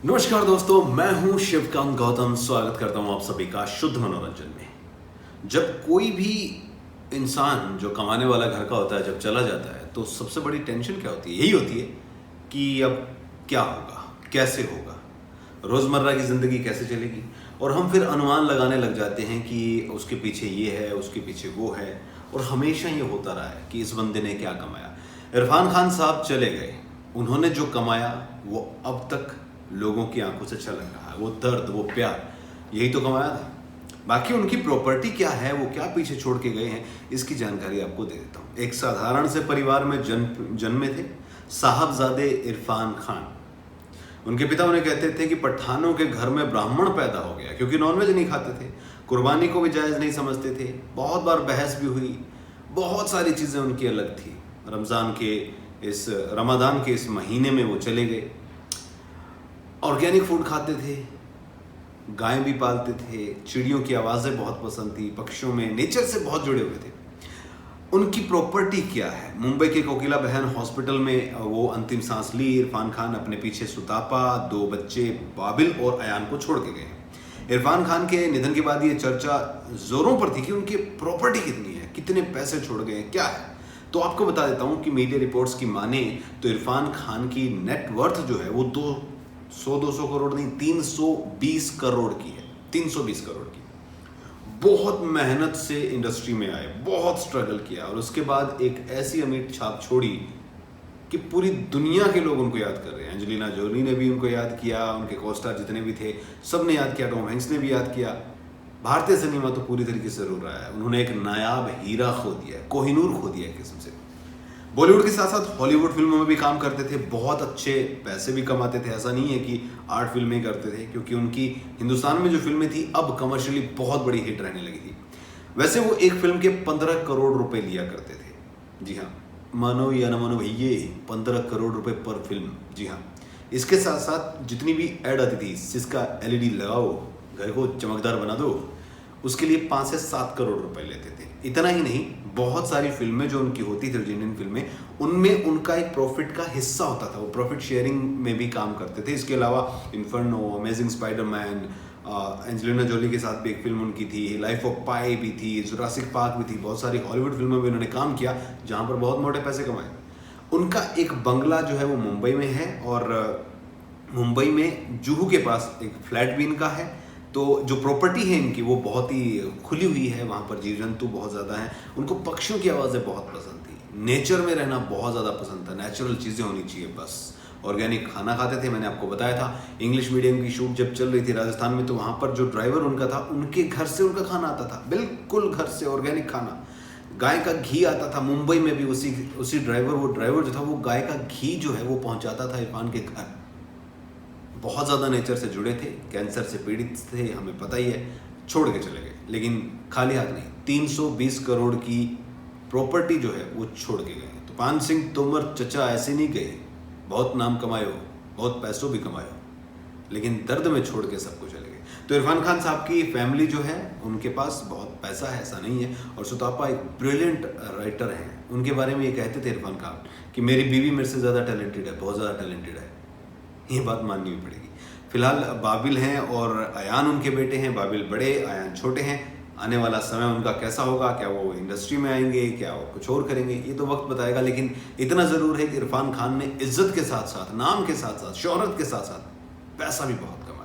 नमस्कार दोस्तों, मैं हूं शिवकांत गौतम। स्वागत करता हूं आप सभी का शुद्ध मनोरंजन में। जब कोई भी इंसान जो कमाने वाला घर का होता है जब चला जाता है तो सबसे बड़ी टेंशन क्या होती है? यही होती है कि अब क्या होगा, कैसे होगा, रोज़मर्रा की ज़िंदगी कैसे चलेगी। और हम फिर अनुमान लगाने लग जाते हैं कि उसके पीछे ये है, उसके पीछे वो है। और हमेशा ये होता रहा है कि इस बंदे ने क्या कमाया। इरफान खान साहब चले गए, उन्होंने जो कमाया वो अब तक लोगों की आंखों से छलक रहा है। वो दर्द, वो प्यार, यही तो कमाया था। बाकी उनकी प्रॉपर्टी क्या है, वो क्या पीछे छोड़ के गए हैं, इसकी जानकारी आपको दे देता हूँ। एक साधारण से परिवार में जन्मे थे साहबजादे इरफान खान। उनके पिता उन्हें कहते थे कि पठानों के घर में ब्राह्मण पैदा हो गया, क्योंकि नॉनवेज नहीं खाते थे, कुर्बानी को भी जायज़ नहीं समझते थे। बहुत बार बहस भी हुई, बहुत सारी चीज़ें उनकी अलग थी। रमज़ान के इस महीने में वो चले गए। ऑर्गेनिक फूड खाते थे, गाय भी पालते थे, चिड़ियों की आवाज़ें बहुत पसंद थी, पक्षियों में, नेचर से बहुत जुड़े हुए थे। उनकी प्रॉपर्टी क्या है? मुंबई के कोकिला बहन हॉस्पिटल में वो अंतिम सांस ली। इरफान खान अपने पीछे सुतापा, 2 बच्चे बाबिल और अयान को छोड़ के गए। इरफान खान के निधन के बाद ये चर्चा जोरों पर थी कि उनकी प्रॉपर्टी कितनी है, कितने पैसे छोड़ गए, क्या है। तो आपको बता देता हूँ कि मीडिया रिपोर्ट्स की माने तो इरफान खान की नेट वर्थ जो है वो 200 करोड़ नहीं, 320 करोड़ की है। 320 करोड़ की। बहुत मेहनत से इंडस्ट्री में आए, बहुत स्ट्रगल किया और उसके बाद एक ऐसी अमिट छाप छोड़ी कि पूरी दुनिया के लोग उनको याद कर रहे हैं। एंजेलिना जोली ने भी उनको याद किया, उनके कोस्टार जितने भी थे सब ने याद किया, टॉम हैंक्स ने भी याद किया। भारतीय सिनेमा तो पूरी तरीके से रो रहा है। उन्होंने एक नायाब हीरा खो दिया, कोहिनूर खो दिया एक किस्म से। बॉलीवुड के साथ साथ हॉलीवुड फिल्मों में भी काम करते थे, बहुत अच्छे पैसे भी कमाते थे। ऐसा नहीं है कि आर्ट फिल्में करते थे, क्योंकि उनकी हिंदुस्तान में जो फिल्में थी अब कमर्शियली बहुत बड़ी हिट रहने लगी थी। वैसे वो एक फिल्म के 15 करोड़ रुपए लिया करते थे। जी हाँ, मानो या न मानो भैया, 15 करोड़ रुपए पर फिल्म। जी हाँ, इसके साथ साथ जितनी भी ऐड आती थी, जिसका LED लगाओ, घर को चमकदार बना दो, उसके लिए 5 से 7 करोड़ रुपए लेते थे। इतना ही नहीं, बहुत सारी फिल्में जो उनकी होती थी, इंडियन फिल्में, उनमें उनका एक प्रॉफिट का हिस्सा होता था। वो प्रॉफिट शेयरिंग में भी काम करते थे। इसके अलावा Inferno, amazing Spider-Man, Angelina Jolie के साथ भी एक फिल्म उनकी थी, लाइफ ऑफ पाई भी थी, जुरासिक पार्क भी थी। बहुत सारी हॉलीवुड फिल्मों में उन्होंने काम किया जहाँ पर बहुत मोटे पैसे कमाए। उनका एक बंगला जो है वो मुंबई में है और मुंबई में जुहू के पास एक फ्लैट भी इनका है। तो जो प्रॉपर्टी है इनकी वो बहुत ही खुली हुई है, वहाँ पर जीव जंतु बहुत ज़्यादा हैं। उनको पक्षियों की आवाज़ें बहुत पसंद थी, नेचर में रहना बहुत ज़्यादा पसंद था, नेचुरल चीज़ें होनी चाहिए बस। ऑर्गेनिक खाना खाते थे, मैंने आपको बताया था। इंग्लिश मीडियम की शूट जब चल रही थी राजस्थान में, तो वहाँ पर जो ड्राइवर उनका था, उनके घर से उनका खाना आता था, बिल्कुल घर से ऑर्गेनिक खाना। गाय का घी आता था। मुंबई में भी उसी ड्राइवर जो था वो गाय का घी जो है वो पहुँचाता था इरफान के घर। बहुत ज़्यादा नेचर से जुड़े थे, कैंसर से पीड़ित थे, हमें पता ही है। छोड़ के चले गए, लेकिन खाली हाथ नहीं। 320 करोड़ की प्रॉपर्टी जो है वो छोड़ के गए। तो पान सिंह तोमर चचा ऐसे नहीं गए, बहुत नाम कमाए हो, बहुत पैसों भी कमाए हो, लेकिन दर्द में छोड़ के सबको चले गए। तो इरफान खान साहब की फैमिली जो है उनके पास बहुत पैसा है, ऐसा नहीं है। और सुतापा एक ब्रिलियंट राइटर हैं। उनके बारे में ये कहते थे इरफान खान कि मेरी बीवी मेरे से ज़्यादा टैलेंटेड है, बहुत ज़्यादा टैलेंटेड है। ये बात माननी भी पड़ेगी। फिलहाल बाबिल हैं और अयान उनके बेटे हैं। बाबिल बड़े, अयान छोटे हैं। आने वाला समय उनका कैसा होगा, क्या वो इंडस्ट्री में आएंगे, क्या वो कुछ और करेंगे, ये तो वक्त बताएगा। लेकिन इतना ज़रूर है कि इरफान खान ने इज्जत के साथ साथ, नाम के साथ साथ, शोहरत के साथ साथ पैसा भी बहुत कमाया।